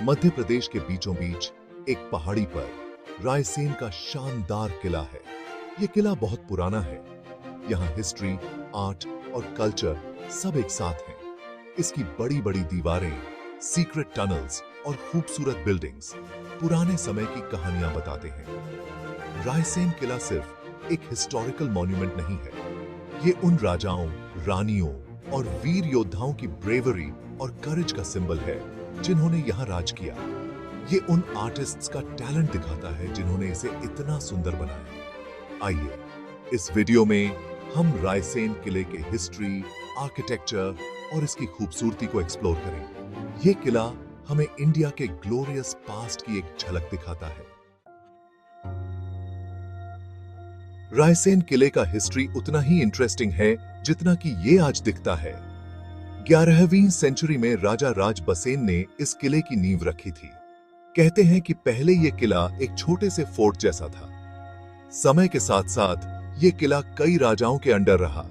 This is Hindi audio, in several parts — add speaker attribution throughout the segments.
Speaker 1: मध्य प्रदेश के बीचों बीच एक पहाड़ी पर रायसेन का शानदार किला है। ये किला बहुत पुराना है। यहाँ हिस्ट्री, आर्ट और कल्चर सब एक साथ हैं। इसकी बड़ी बड़ी दीवारें, सीक्रेट टनल्स और खूबसूरत बिल्डिंग्स पुराने समय की कहानियां बताते हैं। रायसेन किला सिर्फ एक हिस्टोरिकल मॉन्यूमेंट नहीं है, ये उन राजाओं, रानियों और वीर योद्धाओं की ब्रेवरी और करेज का सिंबल है जिन्होंने यहाँ राज किया। ये उन आर्टिस्ट्स का टैलेंट दिखाता है जिन्होंने इसे इतना सुंदर बनाया। आइए इस वीडियो में हम रायसेन किले के हिस्ट्री, आर्किटेक्चर और इसकी खूबसूरती को एक्सप्लोर करें। ये किला हमें इंडिया के ग्लोरियस पास्ट की एक झलक दिखाता है। रायसेन किले का हिस्ट्री उतना ही इंटरेस्टिंग है जितना कि ये आज दिखता है। 11वीं सेंचुरी में राजा राज बसेन ने इस किले की नींव रखी थी। कहते हैं कि पहले यह किला एक छोटे से फोर्ट जैसा था। समय के साथ साथ यह किला कई राजाओं के अंडर रहा।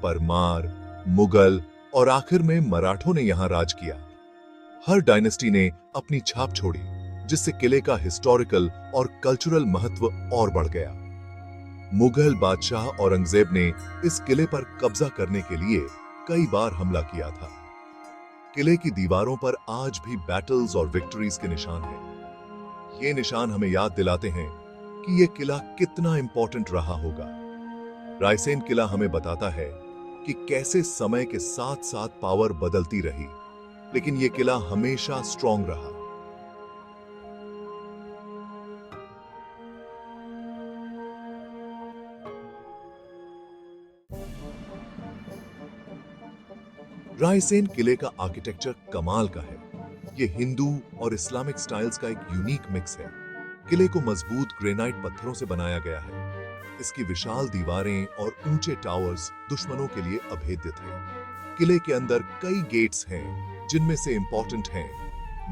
Speaker 1: परमार, मुगल और आखिर में मराठों ने यहां राज किया। हर डायनेस्टी ने अपनी छाप छोड़ी, जिससे किले का हिस्टोरिकल और कल्चरल महत्व और बढ़ गया। मुगल बादशाह औरंगजेब ने इस किले पर कब्जा करने के लिए कई बार हमला किया था। किले की दीवारों पर आज भी बैटल्स और विक्ट्रीज के निशान हैं। ये निशान हमें याद दिलाते हैं कि यह किला कितना इंपॉर्टेंट रहा होगा। रायसेन किला हमें बताता है कि कैसे समय के साथ साथ पावर बदलती रही, लेकिन यह किला हमेशा स्ट्रांग रहा। रायसेन किले का आर्किटेक्चर कमाल का है। ये हिंदू और इस्लामिक स्टाइल्स का एक यूनिक मिक्स है। किले को मजबूत ग्रेनाइट पत्थरों से बनाया गया है। इसकी विशाल दीवारें और ऊंचे टावर्स दुश्मनों के लिए अभेद्य थे। किले के अंदर कई गेट्स हैं, जिनमें से इंपॉर्टेंट हैं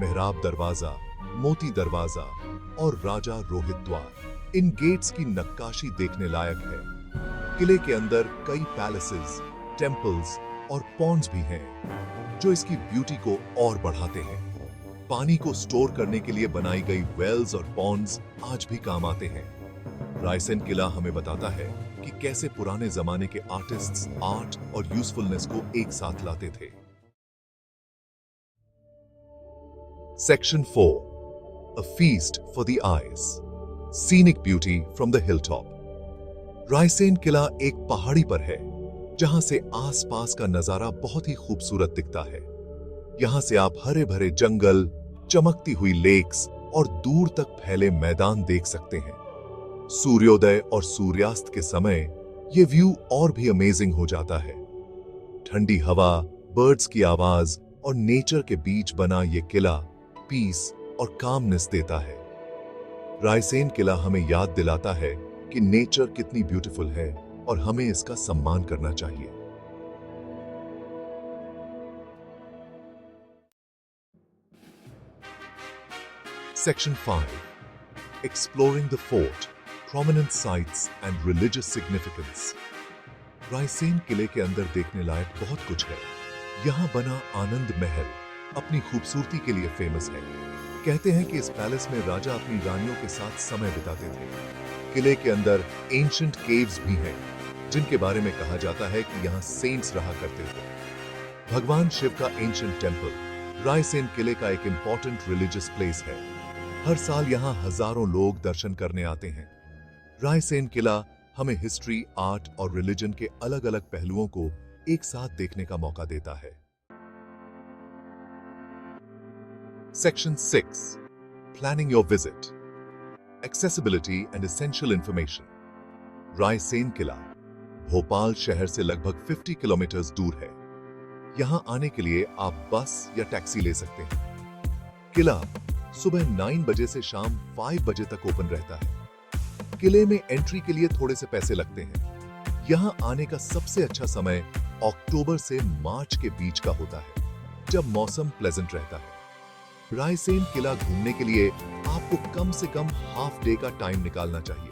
Speaker 1: मेहराब दरवाजा, मोती दरवाजा और राजा रोहित द्वार। इन गेट्स की नक्काशी देखने लायक है। किले के अंदर कई पैलेसेस, टेम्पल्स और पॉन्ड्स भी हैं, जो इसकी ब्यूटी को और बढ़ाते हैं। पानी को स्टोर करने के लिए बनाई गई वेल्स और पॉन्ड्स आज भी काम आते हैं। रायसेन किला हमें बताता है कि कैसे पुराने जमाने के आर्टिस्ट्स आर्ट और यूजफुलनेस को एक साथ लाते थे। Section 4, A feast for the eyes. Scenic beauty from the hilltop. Raisen किला एक पहाड़ी पर है, जहां से आसपास का नजारा बहुत ही खूबसूरत दिखता है। यहां से आप हरे भरे जंगल, चमकती हुई लेक्स और दूर तक फैले मैदान देख सकते हैं। सूर्योदय और सूर्यास्त के समय यह व्यू और भी अमेजिंग हो जाता है। ठंडी हवा, बर्ड्स की आवाज और नेचर के बीच बना यह किला पीस और कामनेस देता है। रायसेन किला हमें याद दिलाता है कि नेचर कितनी ब्यूटीफुल है और हमें इसका सम्मान करना चाहिए। Section 5, Exploring the Fort, Prominent Sites and Religious Significance. Raisen किले के अंदर देखने लायक बहुत कुछ है। यहाँ बना आनंद महल अपनी खूबसूरती के लिए फेमस है। कहते हैं कि इस पैलेस में राजा अपनी रानियों के साथ समय बिताते थे। किले के अंदर एंशिएंट केव्स भी हैं, जिनके बारे में कहा जाता है कि यहाँ सेंट्स रहा करते थे। भगवान शिव का एंशिएंट टेम्पल रायसेन किले का एक इंपॉर्टेंट रिलीजियस प्लेस है। हर साल यहाँ हजारों लोग दर्शन करने आते हैं। रायसेन किला हमें हिस्ट्री, आर्ट और रिलीजन के अलग अलग पहलुओं को एक साथ देखने का मौका देता है। Section 6, Planning your visit. Accessibility and essential information. Raisen किला भोपाल शहर से लगभग 50 किलोमीटर दूर है। यहां आने के लिए आप बस या टैक्सी ले सकते हैं। किला सुबह 9 बजे से शाम 5 बजे तक ओपन रहता है। किले में एंट्री के लिए थोड़े से पैसे लगते हैं। यहां आने का सबसे अच्छा समय अक्टूबर से मार्च के बीच का होता है, जब मौसम प्लेजेंट रहता है। रायसेन किला घूमने के लिए आपको कम से कम हाफ डे का टाइम निकालना चाहिए।